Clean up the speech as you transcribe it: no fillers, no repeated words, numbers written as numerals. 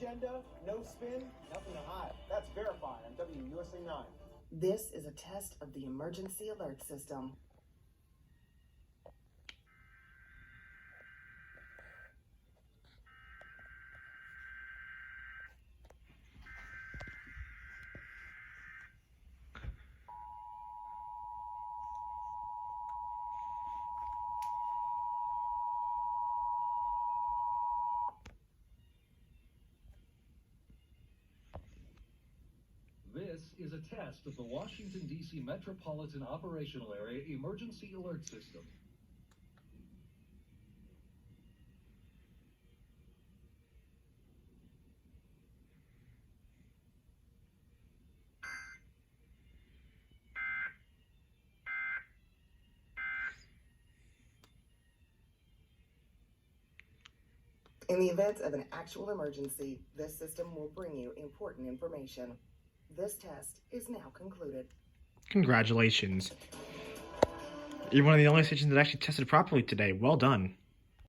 Agenda, no spin, nothing to hide. That's Verify on WUSA 9. This is a test of the emergency alert system. This is a test of the Washington, D.C. Metropolitan Operational Area Emergency Alert System. In the event of an actual emergency, this system will bring you important information. This test is now concluded. Congratulations. You're one of the only stations that actually tested properly today. Well done.